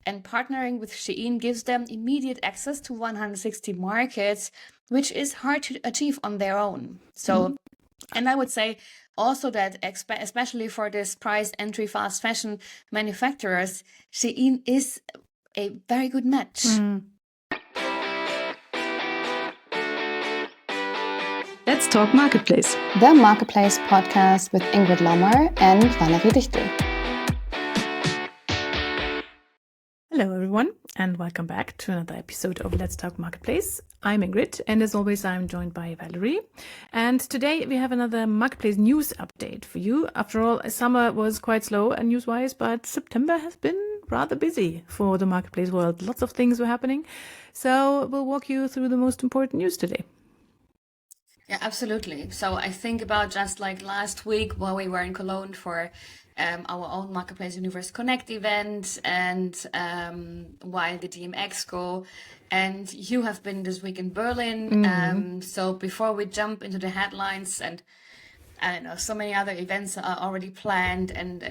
And partnering with Shein gives them immediate access to 160 markets, which is hard to achieve on their own. So, and I would say also that especially for this price entry fast fashion manufacturers, Shein is a very good match. Let's talk marketplace. The Marketplace podcast with Ingrid Lommer and Valerie Dichtel. Hello everyone and welcome back to another episode of Let's Talk Marketplace. I'm Ingrid and as always I'm joined by Valerie. And today we have another Marketplace news update for you. After all, summer was quite slow news-wise, but September has been rather busy for the Marketplace world. Lots of things were happening. So we'll walk you through the most important news today. Yeah, absolutely. So I think about just like last week while we were in Cologne for our own Marketplace Universe Connect event and while the DMX go. And you have been this week in Berlin. So before we jump into the headlines, and I don't know, so many other events are already planned and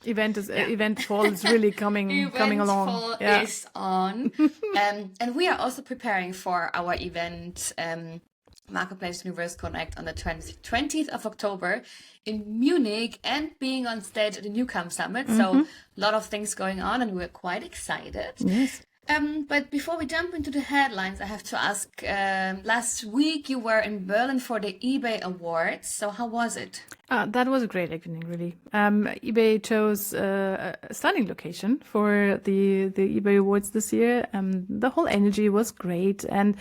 Event fall is really coming along. Fall is on. And we are also preparing for our event Marketplace Universe Connect on the 20th of October in Munich and being on stage at the Newcom Summit. So a lot of things going on and we're quite excited. Yes. But before we jump into the headlines, I have to ask, last week you were in Berlin for the eBay Awards. So how was it? That was a great evening, really. eBay chose a stunning location for the eBay Awards this year. The whole energy was great. And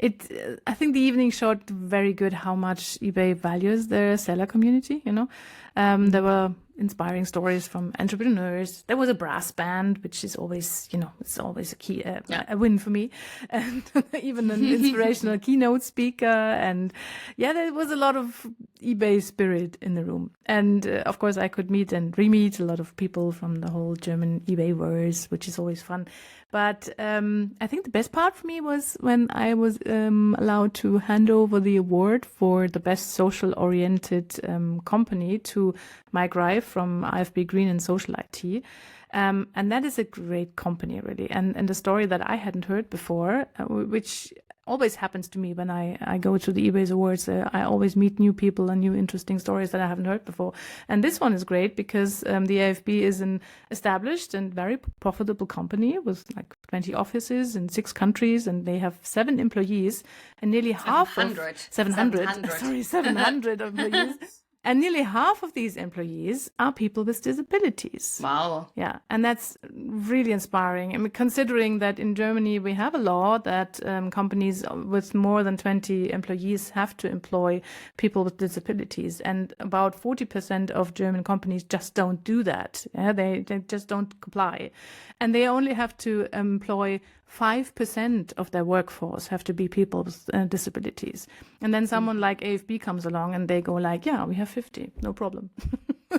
I think the evening showed very good how much eBay values their seller community, you know. There were inspiring stories from entrepreneurs. There was a brass band, which is always, it's always a key, a win for me. And even an inspirational keynote speaker. And there was a lot of eBay spirit in the room. And of course, I could meet and re-meet a lot of people from the whole German eBay-verse, which is always fun. But I think the best part for me was when I was allowed to hand over the award for the best social-oriented company to Mike Rife from IFB Green and Social IT. And that is a great company, really. And the story that I hadn't heard before, which always happens to me when I go to the eBay Awards. I always meet new people and new interesting stories that I haven't heard before. And this one is great because the AFB is an established and very profitable company with like 20 offices in 6 countries, and they have 7 employees and nearly half of 700 employees. And nearly half of these employees are people with disabilities. Wow. Yeah, and that's really inspiring. I mean, considering that in Germany we have a law that companies with more than 20 employees have to employ people with disabilities, and about 40% of German companies just don't do that. Yeah, they just don't comply, and they only have to employ 5% of their workforce have to be people with disabilities. And then someone like AFB comes along and they go like, yeah, we have 50, no problem.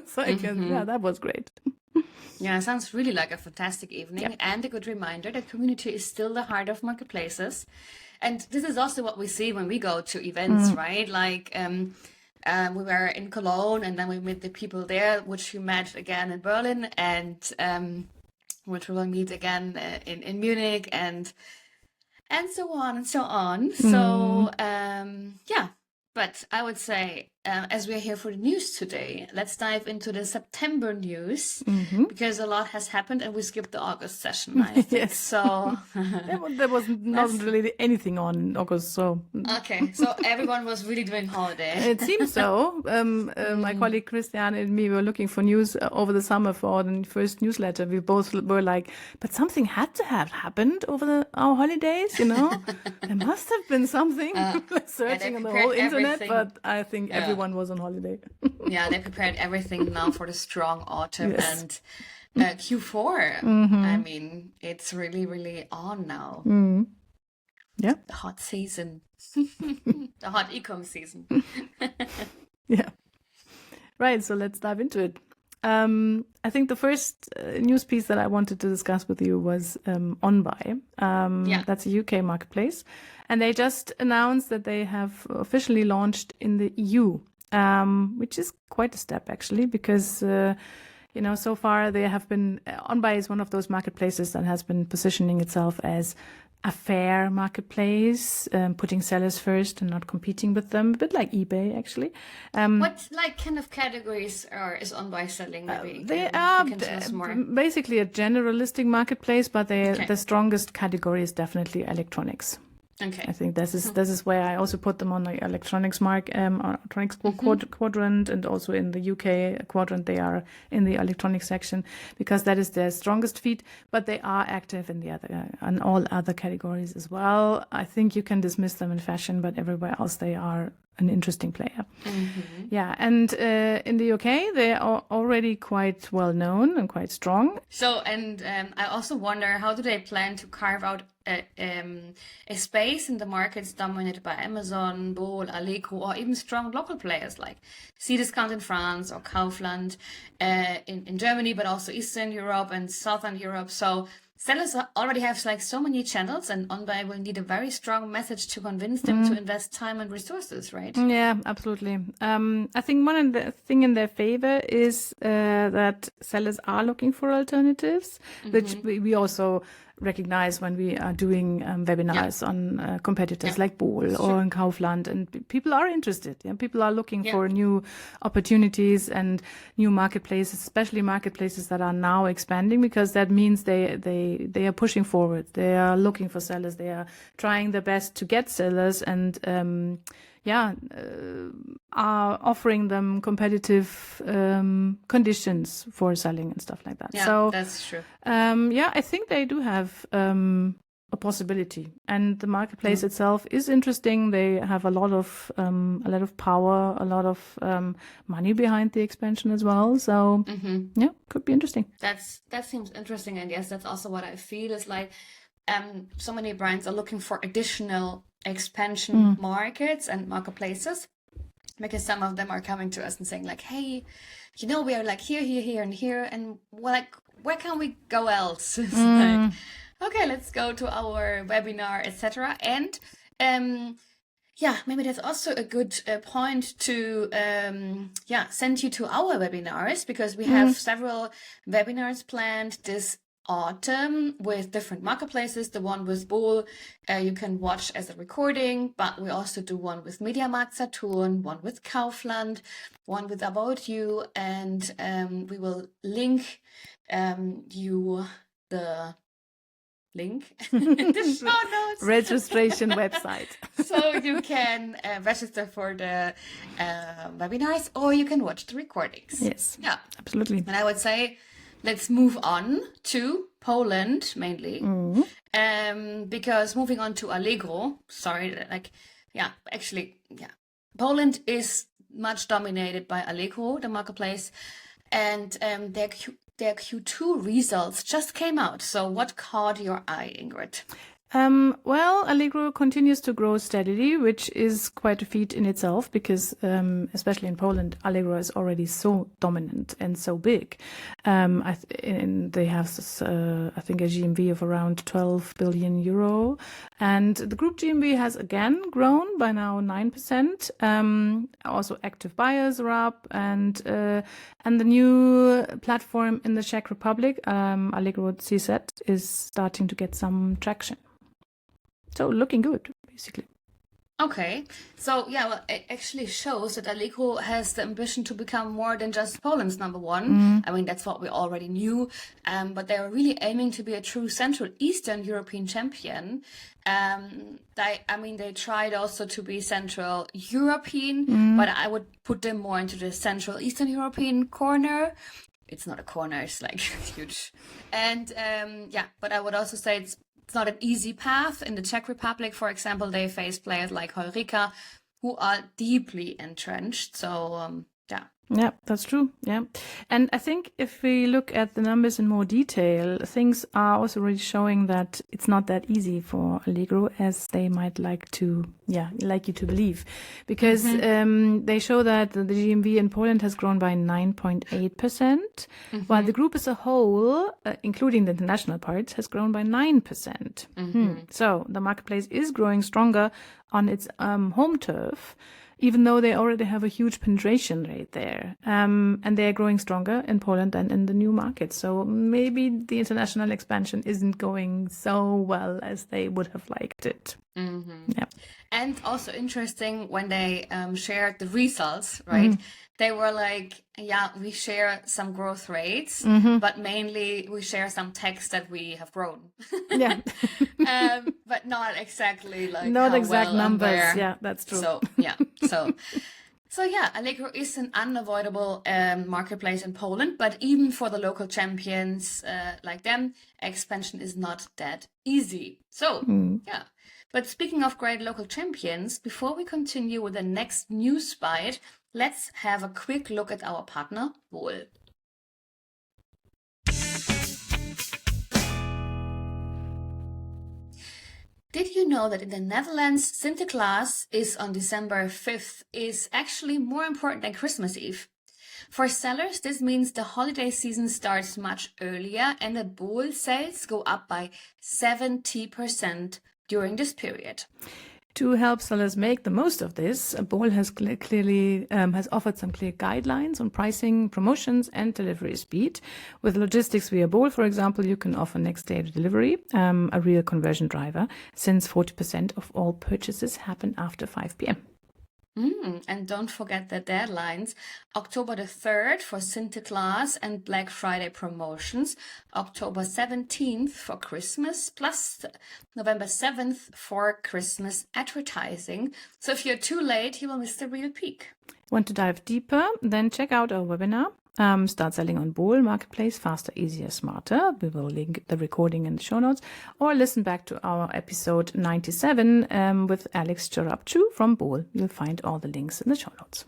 So that was great. Yeah, sounds really like a fantastic evening and a good reminder that community is still the heart of marketplaces. And this is also what we see when we go to events, right? Like we were in Cologne and then we met the people there, which we met again in Berlin, and which we will meet again in Munich and so on and so on. So but I would say as we're here for the news today, let's dive into the September news because a lot has happened and we skipped the August session, I think. Yes. So there was not really anything on August, so okay, so everyone was really doing holiday. It seems so. My colleague Christian and me were looking for news over the summer for the first newsletter. We both were like, but something had to have happened over our holidays, you know? There must have been something. Searching on the whole internet, but I think everyone was on holiday. Yeah, they prepared everything now for the strong autumn and Q4. I mean, it's really, really on now. Yeah. The hot season. The hot e-com season. Yeah. Right, so let's dive into it. I think the first news piece that I wanted to discuss with you was Onbuy. That's a UK marketplace. And they just announced that they have officially launched in the EU, which is quite a step, actually, because so far they have been, Onbuy is one of those marketplaces that has been positioning itself as a fair marketplace, putting sellers first and not competing with them, a bit like eBay, actually. What kind of categories is Onbuy selling? Maybe They you are can tell us more. basically a generalistic marketplace, but the strongest category is definitely electronics. Okay. I think this is where I also put them on the electronics quadrant, and also in the UK quadrant they are in the electronics section, because that is their strongest feed. But they are active in on all other categories as well. I think you can dismiss them in fashion, but everywhere else they are an interesting player. Yeah, and in the UK they are already quite well known and quite strong. So, and I also wonder, how do they plan to carve out a space in the markets dominated by Amazon, Bol, Allegro, or even strong local players like Cdiscount in France or Kaufland in Germany, but also Eastern Europe and Southern Europe. So sellers already have so many channels, and Onbuy will need a very strong message to convince them to invest time and resources, right? Yeah, absolutely. I think one thing in their favor is that sellers are looking for alternatives, which we also recognize when we are doing webinars on competitors like Bol or in Kaufland, and people are interested. Yeah? People are looking for new opportunities and new marketplaces, especially marketplaces that are now expanding, because that means they are pushing forward. They are looking for sellers. They are trying their best to get sellers, and are offering them competitive conditions for selling and stuff like that. Yeah, so that's true. I think they do have a possibility, and the marketplace itself is interesting. They have a lot of power, a lot of money behind the expansion as well. So could be interesting. That seems interesting, and yes, that's also what I feel is so many brands are looking for additional expansion markets and marketplaces, because some of them are coming to us and saying hey, we are here and here, and where can we go else? It's okay, let's go to our webinar, etc. And maybe that's also a good point to send you to our webinars, because we have several webinars planned this autumn with different marketplaces. The one with Bol you can watch as a recording, but we also do one with MediaMarkt Saturn, one with Kaufland, one with About You, and we will link you the link in the show notes. Registration website. So you can register for the webinars, or you can watch the recordings. Yes. Yeah, absolutely. And I would say, let's move on to Poland mainly, because moving on to Allegro, Poland is much dominated by Allegro, the marketplace, and their Q2 results just came out. So what caught your eye, Ingrid? Well, Allegro continues to grow steadily, which is quite a feat in itself, because especially in Poland, Allegro is already so dominant and so big. And they have, I think, a GMV of around 12 billion euro. And the group GMV has again grown by now 9%. Also, active buyers are up, and the new platform in the Czech Republic, Allegro CZ, is starting to get some traction. So looking good, basically. Okay, so it actually shows that Allegro has the ambition to become more than just Poland's number one. I mean, that's what we already knew, but they are really aiming to be a true Central Eastern European champion. They tried also to be Central European, but I would put them more into the Central Eastern European corner. It's not a corner, it's huge. And but I would also say it's not an easy path. In the Czech Republic, for example, they face players like Heureka, who are deeply entrenched. So, Yeah, that's true. Yeah. And I think if we look at the numbers in more detail, things are also really showing that it's not that easy for Allegro as they might like you to believe. Because they show that the GMV in Poland has grown by 9.8%, while the group as a whole, including the international part, has grown by 9%. So the marketplace is growing stronger on its home turf. even though they already have a huge penetration rate there. And they are growing stronger in Poland and in the new markets. So maybe the international expansion isn't going so well as they would have liked it. Yeah. And also interesting when they shared the results, right? They were like, yeah, we share some growth rates, but mainly we share some text that we have grown. Yeah. But not exactly like Not how exact well numbers. there. Yeah, that's true. So yeah, so yeah, Allegro is an unavoidable marketplace in Poland, but even for the local champions like them, expansion is not that easy. So yeah. But speaking of great local champions, before we continue with the next news bite, let's have a quick look at our partner, Bol. Did you know that in the Netherlands, Sinterklaas is on December 5th is actually more important than Christmas Eve? For sellers, this means the holiday season starts much earlier and the Bol sales go up by 70% during this period. To help sellers make the most of this, Bol has clearly has offered some clear guidelines on pricing, promotions, and delivery speed. With logistics via Bol, for example, you can offer next day delivery, a real conversion driver, since 40% of all purchases happen after 5 p.m. And don't forget the deadlines. October the 3rd for Sinterklaas and Black Friday promotions. October 17th for Christmas, plus November 7th for Christmas advertising. So if you're too late, you will miss the real peak. Want to dive deeper? Then check out our webinar. Start selling on Bol Marketplace faster, easier, smarter. We will link the recording in the show notes, or listen back to our episode 97 with Alex Jarabchu from Bol. You'll find all the links in the show notes.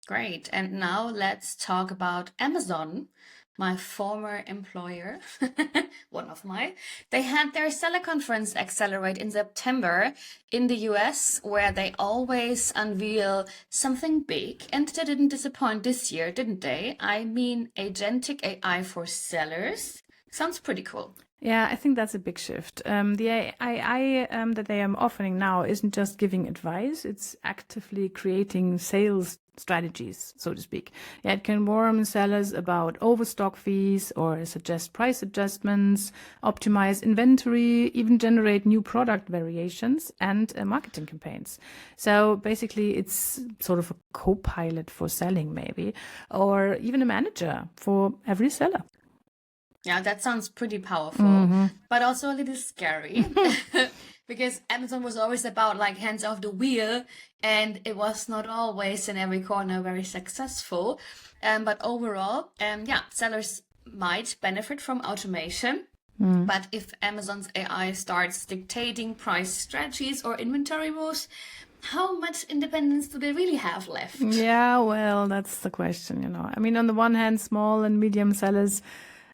Great. And now let's talk about Amazon, my former employer, one of mine. They had their seller conference Accelerate in September in the US, where they always unveil something big. And they didn't disappoint this year, didn't they? I mean, agentic AI for sellers. Sounds pretty cool. Yeah, I think that's a big shift. The AI that they are offering now isn't just giving advice, it's actively creating sales strategies, so to speak. Yeah, it can warn sellers about overstock fees or suggest price adjustments, optimize inventory, even generate new product variations and marketing campaigns. So basically, it's sort of a co-pilot for selling maybe, or even a manager for every seller. Yeah, that sounds pretty powerful, but also a little scary because Amazon was always about like hands off the wheel, and it was not always in every corner very successful. But overall, yeah, sellers might benefit from automation. But if Amazon's AI starts dictating price strategies or inventory moves, how much independence do they really have left? Yeah, well, that's the question, you know. I mean, on the one hand, small and medium sellers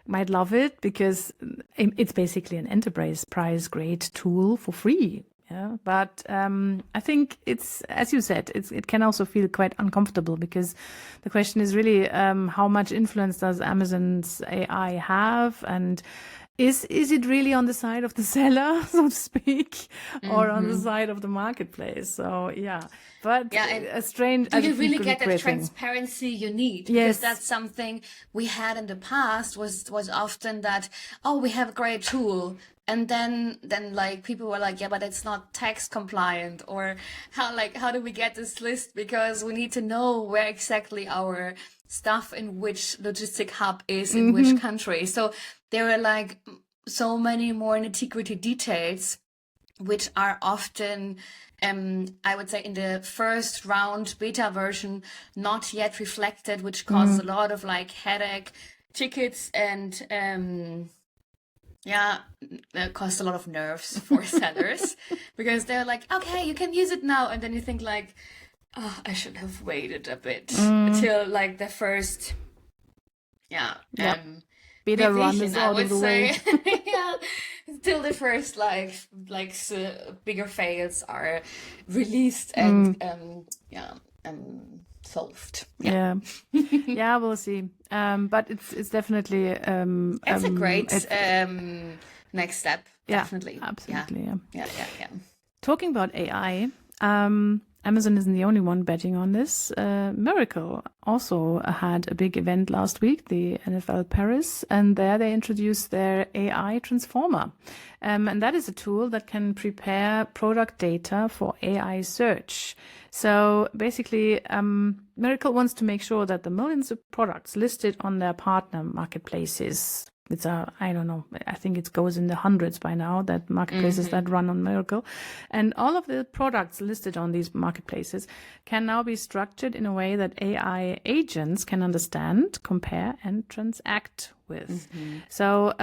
might love it because it's basically an enterprise price grade tool for free. Yeah, but I think it's, as you said, it can also feel quite uncomfortable because the question is really how much influence does Amazon's AI have, and is it really on the side of the seller, so to speak, or on the side of the marketplace? So yeah, but Yeah, a strange. Do you really get the great thing. transparency you need? Yes. Because that's something we had in the past was often that, oh, we have a great tool. And then like people were like, yeah, but it's not tax compliant, or how do we get this list? Because we need to know where exactly our stuff in which logistic hub is in which country. So there were like so many more nitty-gritty details, which are often, I would say, in the first round beta version, not yet reflected, which causes a lot of like headache tickets and yeah, that costs a lot of nerves for sellers because they're like, okay, you can use it now, and then you think like, oh, I should have waited a bit until like the first, Beta run revision, is I out would of the say. way. Yeah, till the first bigger fails are released and solved. Yeah, yeah, we'll see. But it's definitely It's a great next step. Definitely. Absolutely. Yeah. Talking about AI, Amazon isn't the only one betting on this. Miracle also had a big event last week, the NFL Paris, and there they introduced their AI transformer. And that is a tool that can prepare product data for AI search. So basically, Miracle wants to make sure that the millions of products listed on their partner marketplaces, I don't know, I think it goes in the hundreds by now, that marketplaces that run on Miracle. And all of the products listed on these marketplaces can now be structured in a way that AI agents can understand, compare, and transact with. So,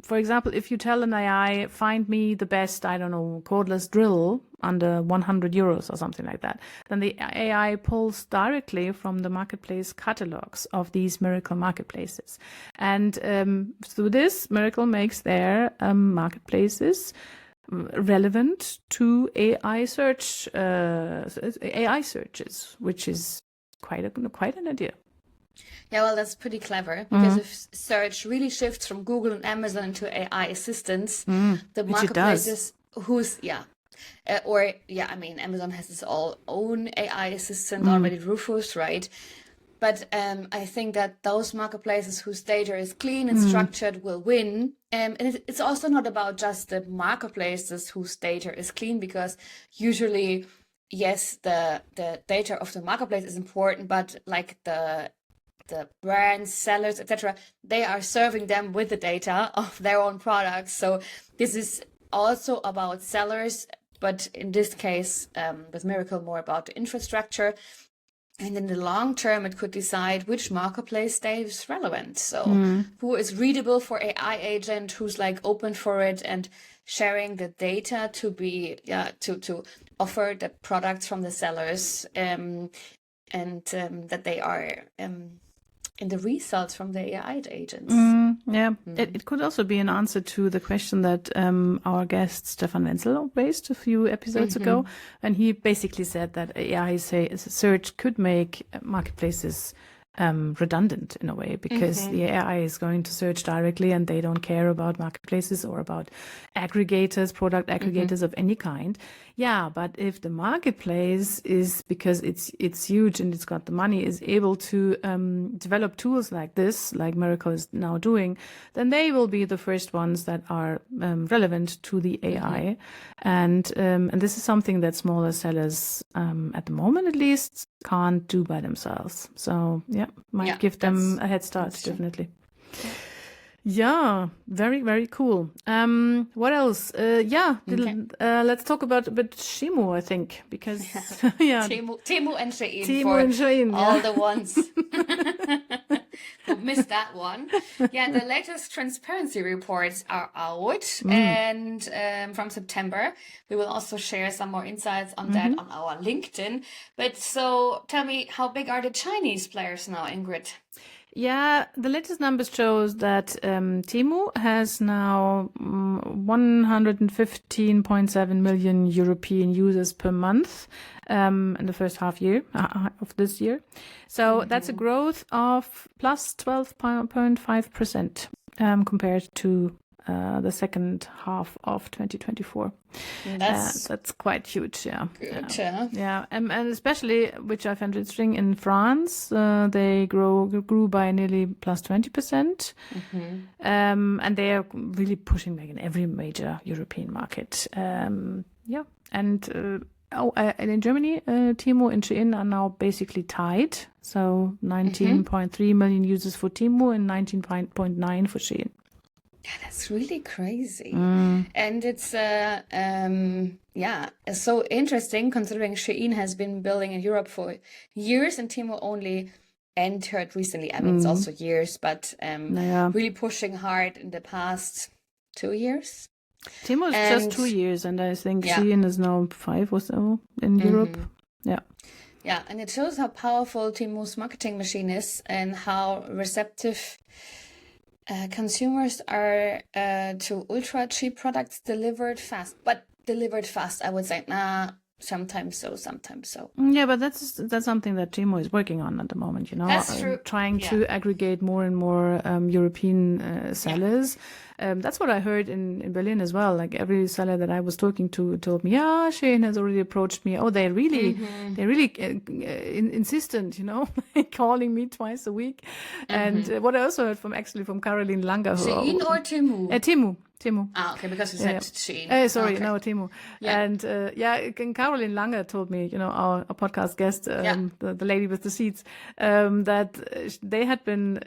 for example, if you tell an AI, find me the best, I don't know, cordless drill under 100 euros or something like that, then the AI pulls directly from the marketplace catalogs of these Miracle marketplaces. And through this, Miracle makes their marketplaces relevant to AI searches, which is quite an idea. Yeah, well, that's pretty clever because if search really shifts from Google and Amazon into AI assistants, the marketplaces Amazon has its own AI assistant already, Rufus, right? But I think that those marketplaces whose data is clean and structured will win. And it's also not about just the marketplaces whose data is clean, because usually, yes, the data of the marketplace is important, but like the brands, sellers, etc., they are serving them with the data of their own products. So this is also about sellers, but in this case, with Miracle, more about the infrastructure. And in the long term, it could decide which marketplace stays relevant. So who is readable for AI agent, who's like open for it and sharing the data to be, to offer the products from the sellers, and that they are in the results from the AI agents. It could also be an answer to the question that our guest Stefan Wenzel raised a few episodes ago, and he basically said that AI search could make marketplaces redundant in a way, because the AI is going to search directly and they don't care about marketplaces or about aggregators, product aggregators of any kind. Yeah, but if the marketplace is, because it's huge and it's got the money, is able to develop tools like this, like Miracle is now doing, then they will be the first ones that are relevant to the AI. And this is something that smaller sellers, at the moment at least, can't do by themselves. So might give them a head start, definitely. Yeah, very, very cool. What else? Let's talk about a bit Shimo, I think, because Temu and Shein all the ones who missed that one. Yeah, the latest transparency reports are out, and from September we will also share some more insights on that on our LinkedIn. But so tell me, how big are the Chinese players now, Ingrid? Yeah, the latest numbers shows that Temu has now 115.7 million European users per month in the first half year of this year. So that's a growth of plus 12.5% compared to the second half of 2024. That's quite huge, yeah. Good, and especially, which I found interesting, in France, they grew by nearly plus 20%, and they are really pushing like in every major European market. And in Germany, Temu and Shein are now basically tied. So 19.3 million users for Temu and 19.9 for Shein. Yeah, that's really crazy. And it's so interesting, considering Shein has been building in Europe for years and Temu only entered recently. I mean, it's also years, but really pushing hard in the past 2 years. Temu is just 2 years, and I think Shein is now 5 or so in Europe. Yeah, and it shows how powerful Temu's marketing machine is and how receptive consumers are to ultra cheap products delivered fast. But delivered fast, I would say, sometimes so, sometimes so. Yeah, but that's something that Temu is working on at the moment, That's true. Trying to aggregate more and more European sellers. That's what I heard in Berlin as well. Like every seller that I was talking to told me, yeah, Shein has already approached me. Oh, they're really insistent, calling me twice a week. And what I also heard from Caroline Langer. Shein or Temu? Temu. Ah, okay, because you said Shein. Sorry, okay. no, Temu. Yeah. And and Caroline Langer told me, our podcast guest, the lady with the seeds, that they had been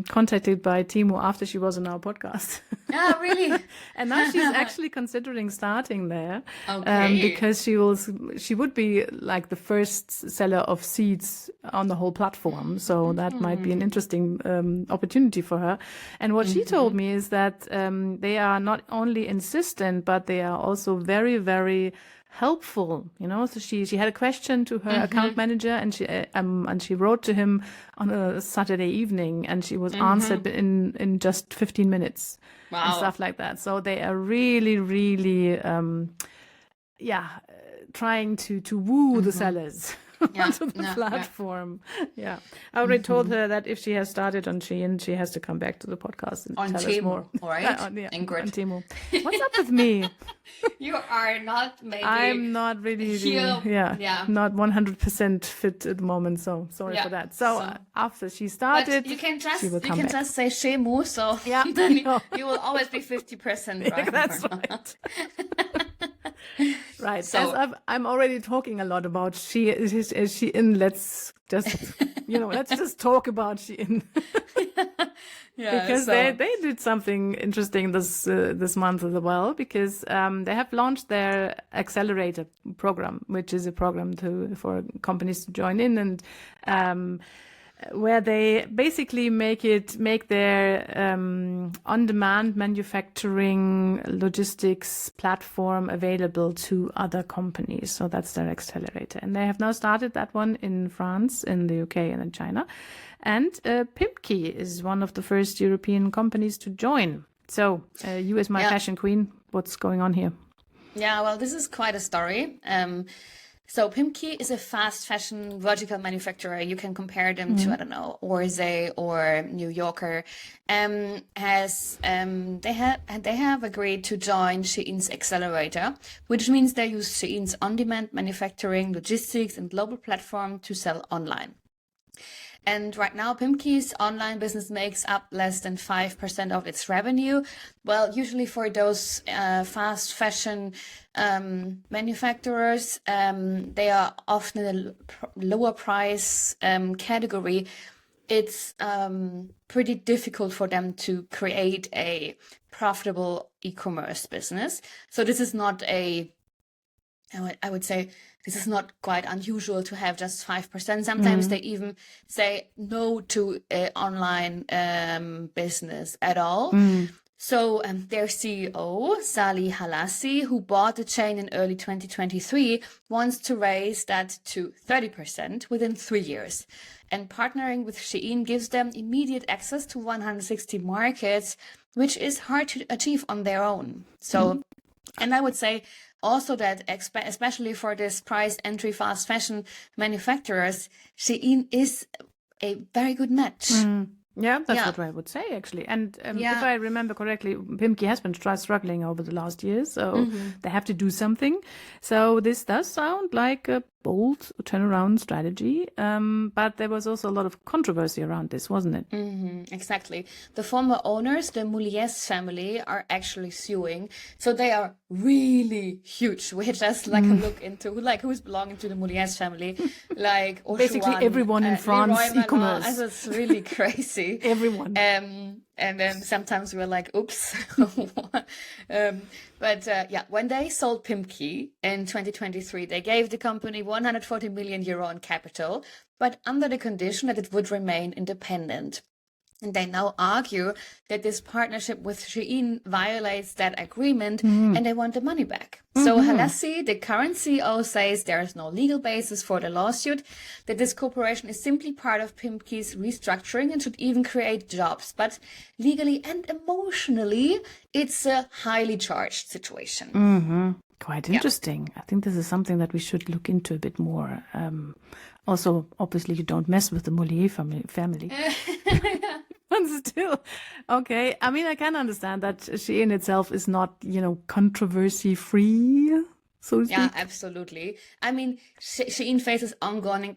contacted by Temu after she was on our podcast. Ah, really? And now she's actually considering starting there, Okay. because she would be like the first seller of seeds on the whole platform. So that might be an interesting opportunity for her. And what she told me is that they are not only insistent, but they are also very, very helpful. So she had a question to her account manager, and she wrote to him on a Saturday evening, and she was answered in just 15 minutes. Wow. And stuff like that. So they are really, really, trying to woo the sellers onto the platform. Yeah. I already told her that if she has started on Shein, she has to come back to the podcast and On tell Temu, us more. all right? Ingrid. On Temu. What's up with me? You are not maybe... I'm not really, not 100% fit at the moment. So sorry for that. So after she started, but you can just she will come back. just say Shemu, so then you will always be 50% right. That's right. Right. So as I'm already talking a lot about Shein. Let's just talk about Shein. Because they did something interesting this month as well, because they have launched their accelerator program, which is a program for companies to join in, and where they basically make their on-demand manufacturing logistics platform available to other companies. So that's their accelerator. And they have now started that one in France, in the UK, and in China. And Pimki is one of the first European companies to join. So you as my fashion queen, what's going on here? Yeah, well, this is quite a story. So Pimki is a fast fashion vertical manufacturer. You can compare them to, I don't know, Orsay or New Yorker. They have agreed to join Shein's accelerator, which means they use Shein's on-demand manufacturing, logistics, and global platform to sell online. And right now, Pimki's online business makes up less than 5% of its revenue. Well, usually for those fast fashion manufacturers, they are often in a lower price category. It's pretty difficult for them to create a profitable e-commerce business. So this is not I would say this is not quite unusual to have just 5%. Sometimes they even say no to online business at all. So their CEO, Salih Halassi, who bought the chain in early 2023, wants to raise that to 30% within 3 years. And partnering with Shein gives them immediate access to 160 markets, which is hard to achieve on their own. So, and I would say also that especially for this price entry fast fashion manufacturers, Shein is a very good match. Yeah, that's what I would say, actually. And if I remember correctly, Pimki has been struggling over the last years, so they have to do something. So this does sound like a bold turnaround strategy, but there was also a lot of controversy around this, wasn't it? Exactly. The former owners, the Mouliès family, are actually suing. So they are really huge. We just a look into who's belonging to the Mouliès family, like basically everyone in France e-commerce. It's really crazy. Everyone. And then sometimes we're like, oops. But when they sold Pimki in 2023, they gave the company 140 million euro in capital, but under the condition that it would remain independent. And they now argue that this partnership with Shein violates that agreement and they want the money back. So Halassi, the current CEO, says there is no legal basis for the lawsuit, that this cooperation is simply part of Pimki's restructuring and should even create jobs. But legally and emotionally, it's a highly charged situation. Quite interesting. I think this is something that we should look into a bit more. Also, obviously, you don't mess with the Moulier family. Still, okay. I mean, I can understand that Shein itself is not, controversy free, so to speak. Yeah, absolutely. I mean, Shein faces ongoing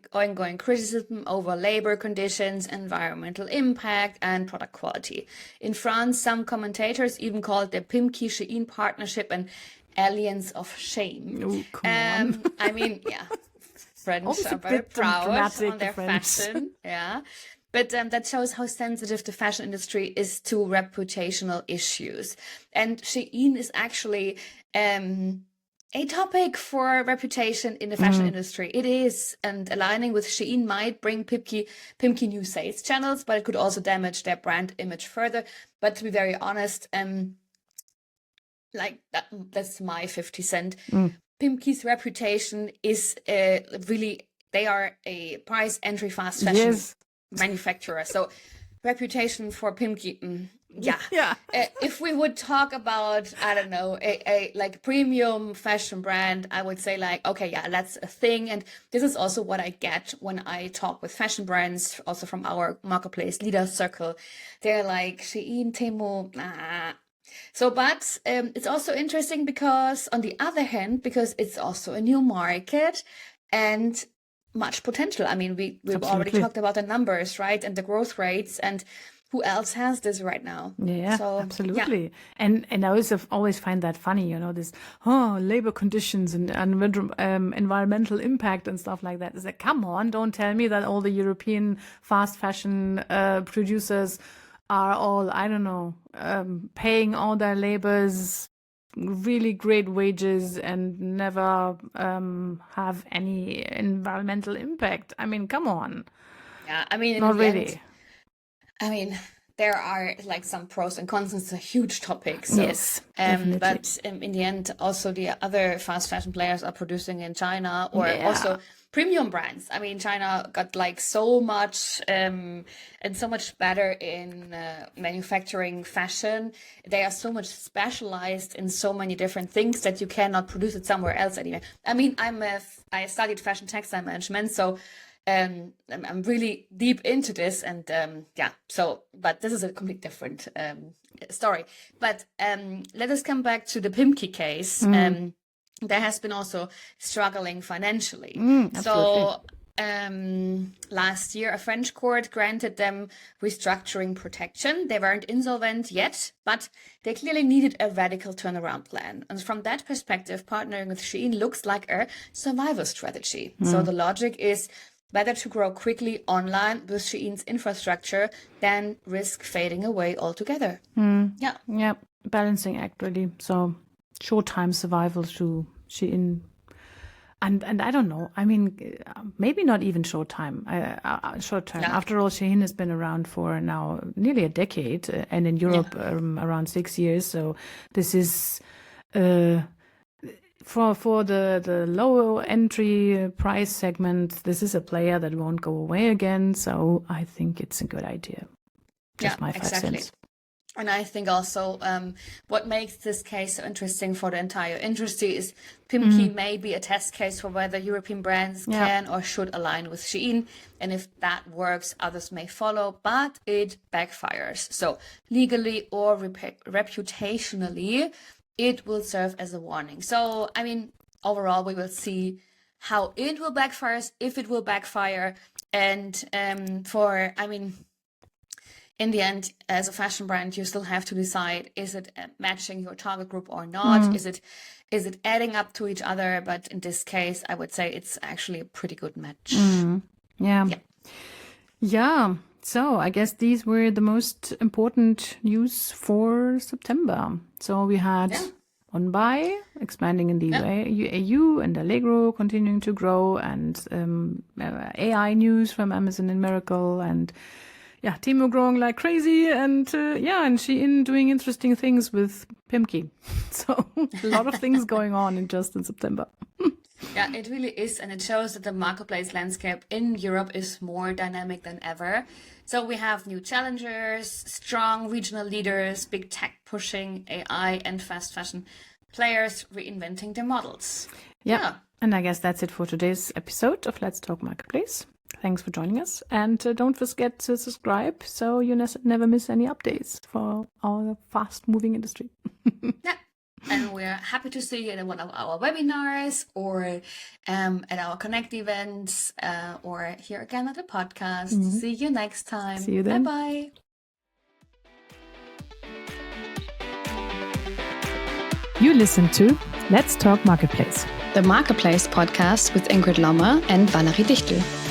criticism over labor conditions, environmental impact, and product quality. In France, some commentators even called the Pimki-Shein partnership an alliance of shame. Oh, come on. I mean, yeah, French Always a are very bit proud dramatic, on their the French. fashion. Yeah. But that shows how sensitive the fashion industry is to reputational issues. And Shein is actually a topic for reputation in the fashion industry. It is, and aligning with Shein might bring Pimki new sales channels, but it could also damage their brand image further. But to be very honest, that's my 50 cent. Pimki's reputation is really, they are a price entry fast fashion manufacturer. So reputation for Pimki, yeah. If we would talk about, I don't know, a like premium fashion brand, I would say like, okay, yeah, that's a thing. And this is also what I get when I talk with fashion brands, also from our marketplace leader circle. They're like, Shein, Temu, nah. So, but it's also interesting because on the other hand, because it's also a new market and much potential. I mean, we've already talked about the numbers, right? And the growth rates, and who else has this right now? Yeah, so, absolutely. Yeah. And I always find that funny, this labor conditions and environmental impact and stuff like that. It's like, come on, don't tell me that all the European fast fashion producers are all, I don't know, paying all their laborers really great wages and never have any environmental impact. I mean, come on. Yeah, I mean, not really. I mean, there are like some pros and cons. It's a huge topic. So, yes, definitely. But in the end, also the other fast fashion players are producing in China, or also premium brands. I mean, China got like so much and so much better in manufacturing fashion. They are so much specialized in so many different things that you cannot produce it somewhere else anyway. I mean, I studied fashion textile management, so I'm really deep into this, and but this is a completely different story. But let us come back to the Pimki case. There has been also struggling financially. So last year, a French court granted them restructuring protection. They weren't insolvent yet, but they clearly needed a radical turnaround plan. And from that perspective, partnering with Shein looks like a survival strategy. So the logic is better to grow quickly online with Shein's infrastructure than risk fading away altogether. Yeah, balancing act really. So short time survival through Shein, and I don't know. I mean, maybe not even short time. Short term. Yeah. After all, Shein has been around for now nearly a decade, and in Europe around 6 years. So this is. For the lower entry price segment, this is a player that won't go away again. So I think it's a good idea. Just my 5 cents. And I think also what makes this case so interesting for the entire industry is Pimki may be a test case for whether European brands can or should align with Shein. And if that works, others may follow, but it backfires. So legally or reputationally, it will serve as a warning. So, I mean, overall, we will see how it will backfire, if it will backfire. And in the end, as a fashion brand, you still have to decide, is it matching your target group or not? Is it adding up to each other? But in this case, I would say it's actually a pretty good match. Yeah. So I guess these were the most important news for September. So we had Onbuy expanding in the EU and Allegro continuing to grow, and AI news from Amazon and Miracle, and Temu growing like crazy, and and Shein doing interesting things with Pimki. So a lot of things going on in September. Yeah, it really is, and it shows that the marketplace landscape in Europe is more dynamic than ever. So we have new challengers, strong regional leaders, big tech pushing AI, and fast fashion players reinventing their models. Yeah, and I guess that's it for today's episode of Let's Talk Marketplace. thanks for joining us. And don't forget to subscribe so you never miss any updates for our fast-moving industry. Yeah. And we're happy to see you at one of our webinars or at our Connect events or here again at the podcast. See you next time. See you then. Bye-bye. You listen to Let's Talk Marketplace, the Marketplace podcast with Ingrid Lommer and Valerie Dichtel.